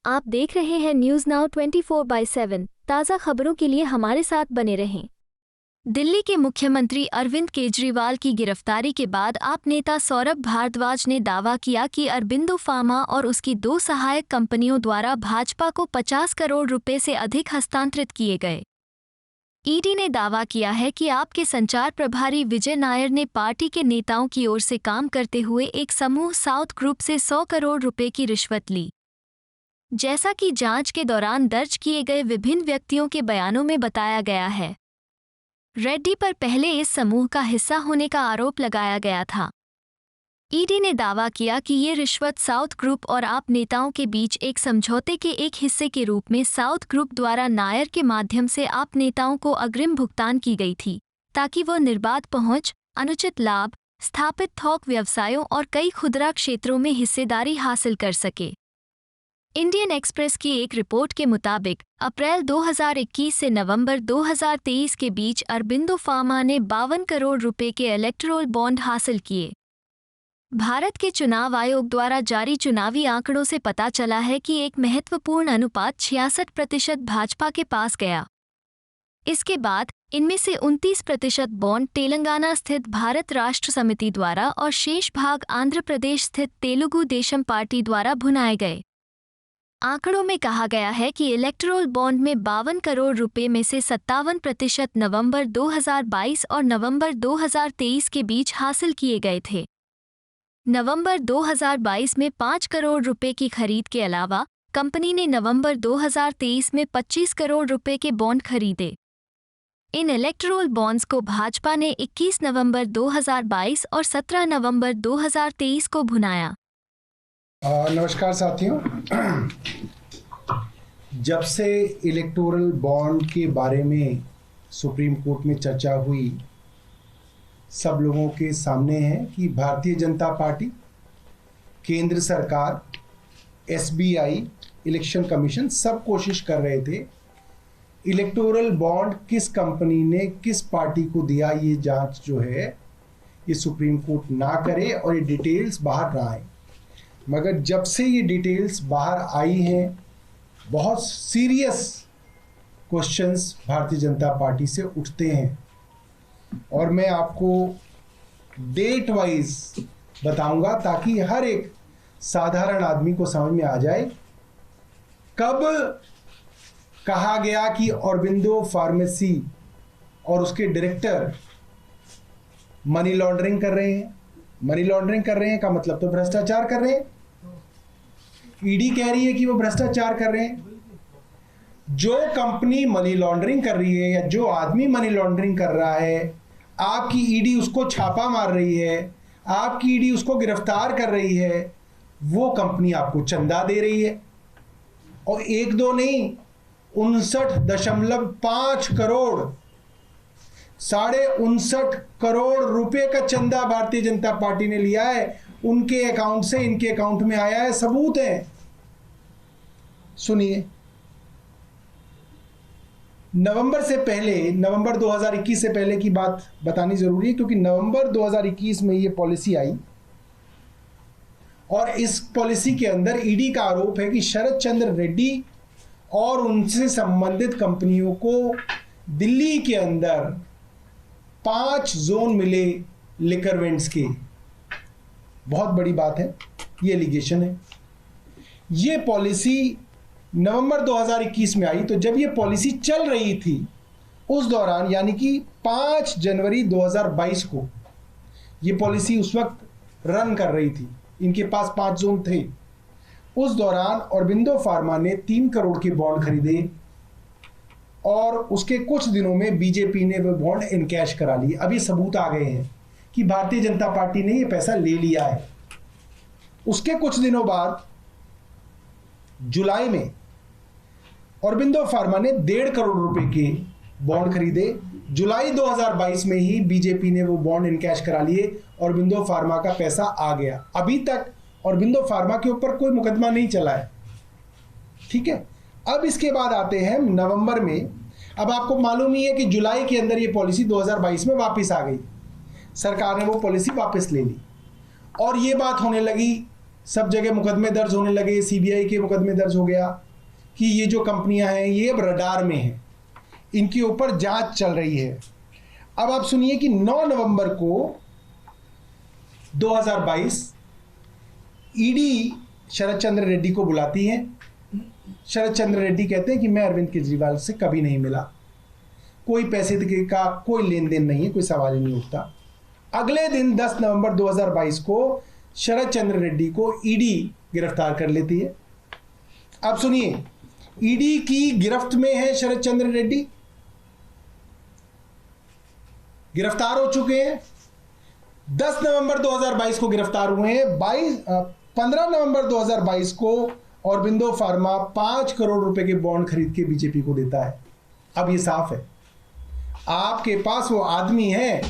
आप देख रहे हैं न्यूज़ नाउ 24/7। ताज़ा खबरों के लिए हमारे साथ बने रहें। दिल्ली के मुख्यमंत्री अरविंद केजरीवाल की गिरफ्तारी के बाद आप नेता सौरभ भारद्वाज ने दावा किया कि अरबिंदो फार्मा और उसकी 2 सहायक कंपनियों द्वारा भाजपा को 50 करोड़ रुपए से अधिक हस्तांतरित किए गए। ईडी ने दावा किया है कि आपके संचार प्रभारी विजय नायर ने पार्टी के नेताओं की ओर से काम करते हुए एक समूह साउथ ग्रुप से 100 करोड़ रुपए की रिश्वत ली। जैसा कि जांच के दौरान दर्ज किए गए विभिन्न व्यक्तियों के बयानों में बताया गया है, रेड्डी पर पहले इस समूह का हिस्सा होने का आरोप लगाया गया था। ईडी ने दावा किया कि ये रिश्वत साउथ ग्रुप और आप नेताओं के बीच एक समझौते के एक हिस्से के रूप में साउथ ग्रुप द्वारा नायर के माध्यम से आप नेताओं को अग्रिम भुगतान की गई थी, ताकि वह निर्बाध पहुंच, अनुचित लाभ, स्थापित थोक व्यवसायों और कई खुदरा क्षेत्रों में हिस्सेदारी हासिल कर सके। इंडियन एक्सप्रेस की एक रिपोर्ट के मुताबिक अप्रैल 2021 से नवंबर 2023 के बीच अरबिंदो फार्मा ने 52 करोड़ रुपए के इलेक्टोरल बॉन्ड हासिल किए। भारत के चुनाव आयोग द्वारा जारी चुनावी आंकड़ों से पता चला है कि एक महत्वपूर्ण अनुपात 66% भाजपा के पास गया। इसके बाद इनमें से 29% बॉन्ड तेलंगाना स्थित भारत राष्ट्र समिति द्वारा और शेष भाग आंध्र प्रदेश स्थित तेलुगु देशम पार्टी द्वारा भुनाए गए। आंकड़ों में कहा गया है कि इलेक्टोरल बॉन्ड में 52 करोड़ रुपए में से 57% नवंबर 2022 और नवंबर 2023 के बीच हासिल किए गए थे। नवंबर 2022 में 5 करोड़ रुपए की खरीद के अलावा कंपनी ने नवंबर 2023 में 25 करोड़ रुपए के बॉन्ड खरीदे। इन इलेक्टोरल बॉन्ड्स को भाजपा ने 21 नवंबर 2022 और 17 नवंबर 2023 को भुनाया। नमस्कार साथियों, जब से इलेक्टोरल बॉन्ड के बारे में सुप्रीम कोर्ट में चर्चा हुई, सब लोगों के सामने है कि भारतीय जनता पार्टी, केंद्र सरकार, एसबीआई, इलेक्शन कमीशन सब कोशिश कर रहे थे इलेक्टोरल बॉन्ड किस कंपनी ने किस पार्टी को दिया, ये जांच जो है ये सुप्रीम कोर्ट ना करे और ये डिटेल्स बाहर ना आए। मगर जब से ये डिटेल्स बाहर आई हैं, बहुत serious questions Bharatiya Janata party से उठते हैं और मैं आपको डेट वाइज बताऊंगा ताकि हर एक साधारण आदमी को समझ में आ जाए कब कहा गया कि अरबिंदो फार्मेसी और उसके डायरेक्टर मनी लॉन्ड्रिंग कर रहे हैं। मनी लॉन्ड्रिंग कर रहे हैं का मतलब तो भ्रष्टाचार कर रहे हैं। ईडी कह रही है कि वो भ्रष्टाचार कर रहे हैं। जो कंपनी मनी लॉन्ड्रिंग कर रही है या जो आदमी मनी लॉन्ड्रिंग कर रहा है, आपकी ईडी उसको छापा मार रही है, आपकी ईडी उसको गिरफ्तार कर रही है, वो कंपनी आपको चंदा दे रही है। और एक दो नहीं, 59.5 करोड़, 59.5 करोड़ रुपए का चंदा भारतीय जनता पार्टी ने लिया है। उनके अकाउंट से इनके अकाउंट में आया है, सबूत है। सुनिए, नवंबर से पहले, नवंबर 2021 से पहले की बात बतानी जरूरी है क्योंकि नवंबर 2021 में ये पॉलिसी आई और इस पॉलिसी के अंदर ईडी का आरोप है कि शरद चंद्र रेड्डी और उनसे संबंधित कंपनियों को दिल्ली के अंदर 5 जोन मिले लिकर वेंट्स के। बहुत बड़ी बात है, ये एलिगेशन है। ये पॉलिसी नवंबर 2021 में आई, तो जब ये पॉलिसी चल रही थी उस दौरान, यानी कि 5 जनवरी 2022 को ये पॉलिसी उस वक्त रन कर रही थी, इनके पास 5 जोन थे। उस दौरान अरबिंदो फार्मा ने 3 करोड़ के बॉन्ड खरीदे और उसके कुछ दिनों में बीजेपी ने वो बॉन्ड इनकैश करा लिए। अभी सबूत आ गए हैं कि भारतीय जनता पार्टी ने ये पैसा ले लिया है। उसके कुछ दिनों बाद जुलाई में अरबिंदो फार्मा ने 1.5 करोड़ रुपए के बॉन्ड खरीदे। जुलाई 2022 में ही बीजेपी ने वो बॉन्ड इनकैश करा लिए। अरबिंदो फार्मा का पैसा आ गया। अभी तक अरबिंदो फार्मा के ऊपर कोई मुकदमा नहीं चला है, ठीक है। अब इसके बाद आते हैं नवंबर में। अब आपको मालूम ही है कि जुलाई के अंदर ये पॉलिसी 2022 में वापस आ गई। सरकार ने वो पॉलिसी वापस ले ली और ये बात होने लगी सब जगह मुकदमे दर्ज होने लगे, सीबीआई के मुकदमे दर्ज हो गया कि ये जो कंपनियां हैं ये अब रडार में हैं, इनके ऊपर जांच चल रही है। अब आप सुनिए कि 9 नवंबर को 2022 ईडी शरद चंद्र रेड्डी को बुलाती है। शरद चंद्र रेड्डी कहते हैं कि मैं अरविंद केजरीवाल से कभी नहीं मिला, कोई पैसे का कोई लेन देन नहीं है, कोई सवाल ही नहीं उठता। अगले दिन 10 नवंबर 2022 को शरद चंद्र रेड्डी को ईडी गिरफ्तार कर लेती है। अब सुनिए, ईडी की गिरफ्त में है शरद चंद्र रेड्डी, गिरफ्तार हो चुके हैं। 10 नवंबर 2022 को गिरफ्तार हुए हैं। 15 नवंबर 2022 को औरबिंदो फार्मा 5 करोड़ रुपए के बॉन्ड खरीद के बीजेपी को देता है। अब ये साफ है, आपके पास वो आदमी है,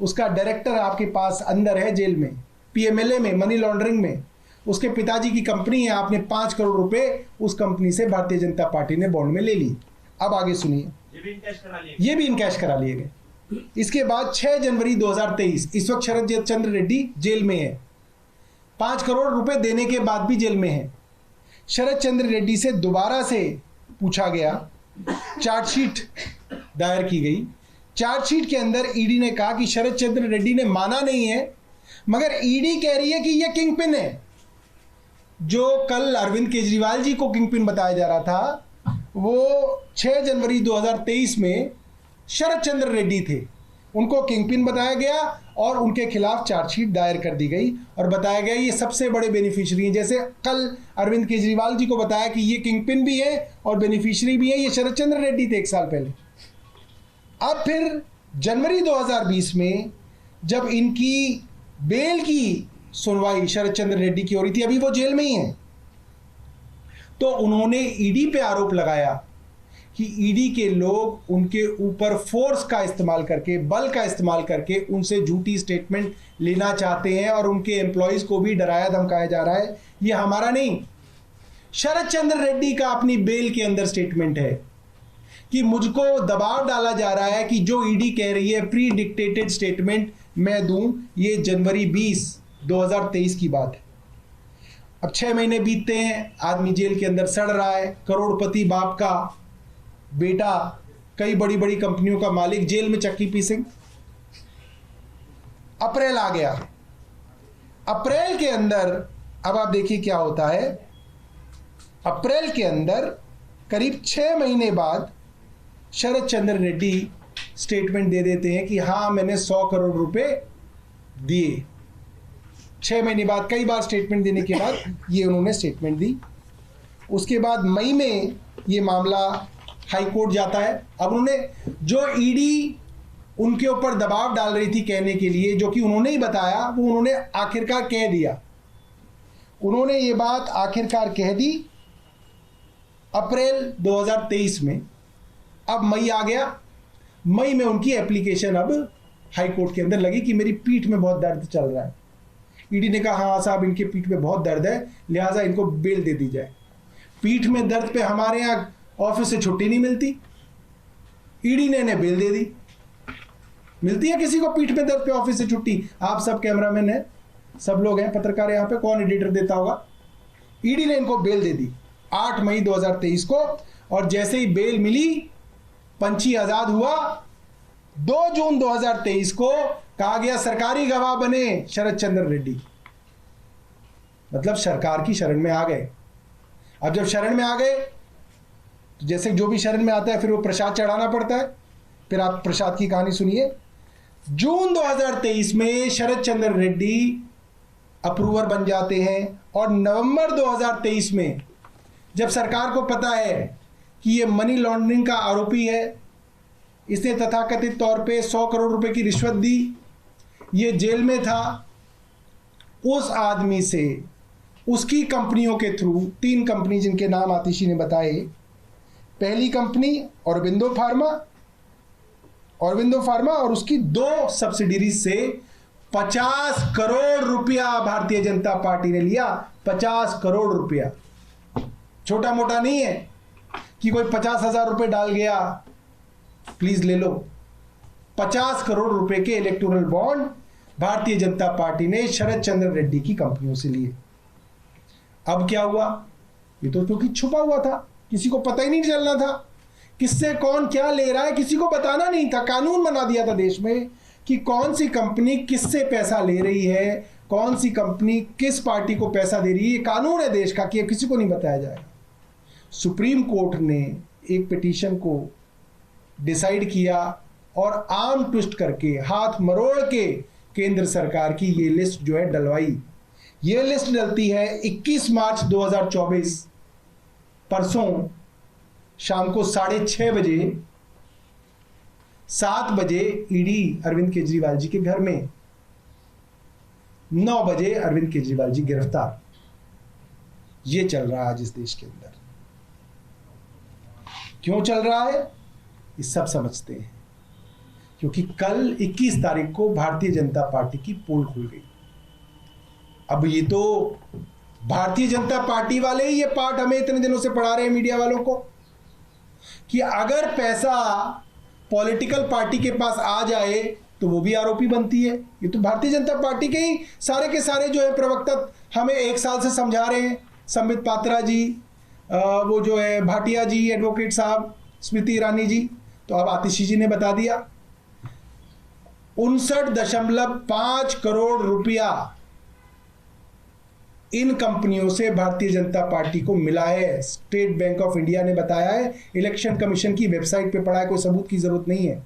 उसका डायरेक्टर आपके पास अंदर है जेल में, पीएमएलए में, मनी लॉन्ड्रिंग में, उसके पिताजी की कंपनी है, आपने 5 करोड़ रुपए उस कंपनी से भारतीय जनता पार्टी ने बॉन्ड में ले ली। अब आगे सुनिए, ये भी इनकैश करा लिए गए। इसके बाद 6 जनवरी 2023, इस वक्त शरद चंद्र रेड्डी जेल में है, 5 करोड़ रुपए देने के बाद भी जेल में है। शरद चंद्र रेड्डी से दोबारा से पूछा गया, चार्जशीट दायर की गई। चार्जशीट के अंदर ईडी ने कहा कि शरद चंद्र रेड्डी ने माना नहीं है, मगर ईडी कह रही है कि यह किंगपिन है। जो कल अरविंद केजरीवाल जी को किंगपिन बताया जा रहा था, वो 6 जनवरी 2023 में शरद चंद्र रेड्डी थे, उनको किंगपिन बताया गया और उनके खिलाफ चार्जशीट दायर कर दी गई और बताया गया ये सबसे बड़े बेनिफिशियरी हैं। जैसे कल अरविंद केजरीवाल जी को बताया कि ये किंगपिन भी है और बेनिफिशियरी भी है, ये शरद चंद्र रेड्डी थे 1 साल पहले। अब फिर जनवरी 2020 में जब इनकी बेल की सुनवाई शरद चंद्र रेड्डी की हो रही थी, अभी वो जेल में ही हैं, तो उन्होंने ईडी पे आरोप लगाया कि ईडी के लोग उनके ऊपर फोर्स का इस्तेमाल करके, बल का इस्तेमाल करके उनसे झूठी स्टेटमेंट लेना चाहते हैं और उनके एम्प्लॉयज को भी डराया धमकाया जा रहा है। ये हमारा नहीं, शरद चंद्र रेड्डी का अपनी बेल के अंदर स्टेटमेंट है कि मुझको दबाव डाला जा रहा है कि जो ईडी कह रही है प्री डिक्टेटेड स्टेटमेंट मैं दूं। ये जनवरी 20, 2023 की बात है। अब 6 महीने बीतते हैं, आदमी जेल के अंदर सड़ रहा है, करोड़पति बाप का बेटा, कई बड़ी बड़ी कंपनियों का मालिक, जेल में चक्की पीसेंगे। अप्रैल आ गया, अप्रैल के अंदर अब आप देखिए क्या होता है। अप्रैल के अंदर करीब 6 महीने बाद शरद चंद्र रेड्डी स्टेटमेंट दे देते हैं कि हाँ मैंने 100 करोड़ रुपए दिए। 6 महीने बाद, कई बार स्टेटमेंट देने के बाद ये उन्होंने स्टेटमेंट दी। उसके बाद मई में ये मामला हाई कोर्ट जाता है। अब उन्होंने जो ईडी उनके ऊपर दबाव डाल रही थी कहने के लिए, जो कि उन्होंने ही बताया, वो उन्होंने आखिरकार कह दिया। उन्होंने ये बात आखिरकार कह दी अप्रैल 2023 में। अब मई आ गया, मई में उनकी एप्लीकेशन अब हाई कोर्ट के अंदर लगी कि मेरी पीठ में बहुत दर्द चल रहा है। ईडी ने कहा हाँ साहब इनके पीठ में बहुत दर्द है, लिहाजा इनको बेल दे दी जाए। पीठ में दर्द पे हमारे यहाँ ऑफिस से छुट्टी नहीं मिलती, ईडी ने इन्हें बेल दे दी। मिलती है किसी को पीठ में दर्द पे ऑफिस से छुट्टी? आप सब कैमरामैन हैं, सब लोग हैं, पत्रकार यहाँ पे, कौन एडिटर देता होगा? ईडी ने इनको बेल दे दी 8 मई 2023 को। और जैसे ही बेल मिली, पंछी आजाद हुआ। 2 जून 2023 को कहा गया सरकारी गवाह बने शरद चंद्र रेड्डी, मतलब सरकार की शरण में आ गए। अब जब शरण में आ गए तो जैसे जो भी शरण में आता है फिर वो प्रसाद चढ़ाना पड़ता है। फिर आप प्रसाद की कहानी सुनिए। जून 2023 में शरद चंद्र रेड्डी अप्रूवर बन जाते हैं और नवंबर 2023 में जब सरकार को पता है कि ये मनी लॉन्ड्रिंग का आरोपी है, इसने तथाकथित तौर पे 100 करोड़ रुपए की रिश्वत दी, ये जेल में था, उस आदमी से उसकी कंपनियों के थ्रू 3 कंपनी जिनके नाम आतिशी ने बताए, पहली कंपनी औरबिंदो फार्मा और उसकी 2 सब्सिडीज से 50 करोड़ रुपया भारतीय जनता पार्टी ने लिया। 50 करोड़ रुपया छोटा मोटा नहीं है कि कोई 50,000 रुपए डाल गया प्लीज ले लो। 50 करोड़ रुपए के electoral bond Bharatiya Janata party ने शरद चंद्र रेड्डी की कंपनियों से लिए। अब क्या हुआ? ये तो क्योंकि छुपा हुआ था, किसी को पता ही नहीं चलना था किससे कौन क्या ले रहा है, किसी को बताना नहीं था। कानून बना दिया था देश में कि कौन सी कंपनी किससे पैसा ले रही है, कौन सी कंपनी किस पार्टी को पैसा दे रही है। ये कानून है देश का कि किसी को नहीं बताया जाएगा। सुप्रीम कोर्ट ने एक पिटीशन को डिसाइड किया और आर्म ट्विस्ट करके, हाथ मरोड़ के केंद्र सरकार की ये लिस्ट जो है डलवाई। ये लिस्ट डलती है 21 मार्च 2024 परसों शाम को 6:30 बजे, 7 बजे ईडी अरविंद केजरीवाल जी के घर में, 9 बजे अरविंद केजरीवाल जी गिरफ्तार। ये चल रहा है आज इस देश के अंदर। क्यों चल रहा है ये सब समझते हैं, क्योंकि कल 21 तारीख को भारतीय जनता पार्टी की पोल खुल गई। अब ये तो भारतीय जनता पार्टी वाले ही ये पार्ट हमें इतने दिनों से पढ़ा रहे हैं मीडिया वालों को कि अगर पैसा पॉलिटिकल पार्टी के पास आ जाए तो वो भी आरोपी बनती है। ये तो भारतीय जनता पार्टी के ही सारे के सारे जो है प्रवक्ता हमें 1 साल से समझा रहे हैं। संबित पात्रा जी, वो जो है भाटिया जी, एडवोकेट साहब, स्मृति ईरानी जी, तो अब आतिशी जी ने बता दिया। 59.5 करोड़ रुपया इन कंपनियों से भारतीय जनता पार्टी को मिला है। स्टेट बैंक ऑफ इंडिया ने बताया है, इलेक्शन कमीशन की वेबसाइट पे पड़ा है, कोई सबूत की जरूरत नहीं है।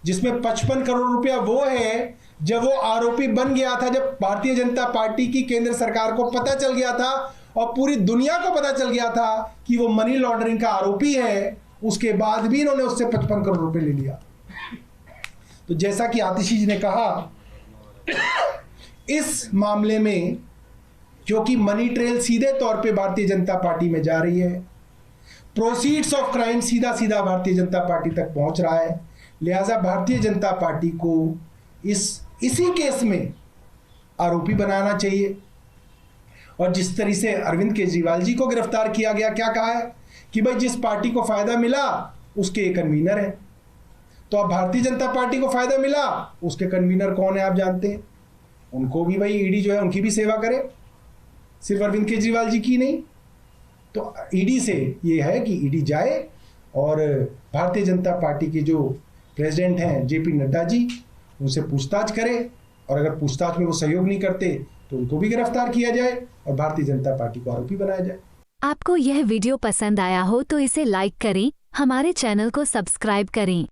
जिसमें 55 करोड़ रुपया वो है जब वो आरोपी बन गया था, जब भारतीय जनता पार्टी की केंद्र सरकार को पता चल गया था और पूरी दुनिया को पता चल गया था कि वो मनी लॉन्ड्रिंग का आरोपी है। उसके बाद भी इन्होंने उससे 55 करोड़ रुपए ले लिया। तो जैसा कि आतिशी जी ने कहा, इस मामले में क्योंकि मनी ट्रेल सीधे तौर पे भारतीय जनता पार्टी में जा रही है, प्रोसीड्स ऑफ क्राइम सीधा सीधा भारतीय जनता पार्टी तक पहुंच रहा है, लिहाजा भारतीय जनता पार्टी को इसी केस में आरोपी बनाना चाहिए। और जिस तरह से अरविंद केजरीवाल जी को गिरफ्तार किया गया, क्या कहा है कि भाई जिस पार्टी को फायदा मिला उसके एक कन्वीनर है। तो अब भारतीय जनता पार्टी को फायदा मिला, उसके कन्वीनर कौन है आप जानते हैं। उनको भी भाई ईडी जो है उनकी भी सेवा करे, सिर्फ अरविंद केजरीवाल जी की नहीं। तो ईडी से ये है कि ईडी जाए और भारतीय जनता पार्टी के जो प्रेसिडेंट हैं जेपी नड्डा जी, उनसे पूछताछ करे, और अगर पूछताछ में वो सहयोग नहीं करते तो उनको भी गिरफ्तार किया जाए और भारतीय जनता पार्टी को आरोपी बनाया जाए। आपको यह वीडियो पसंद आया हो तो इसे लाइक करें, हमारे चैनल को सब्सक्राइब करें।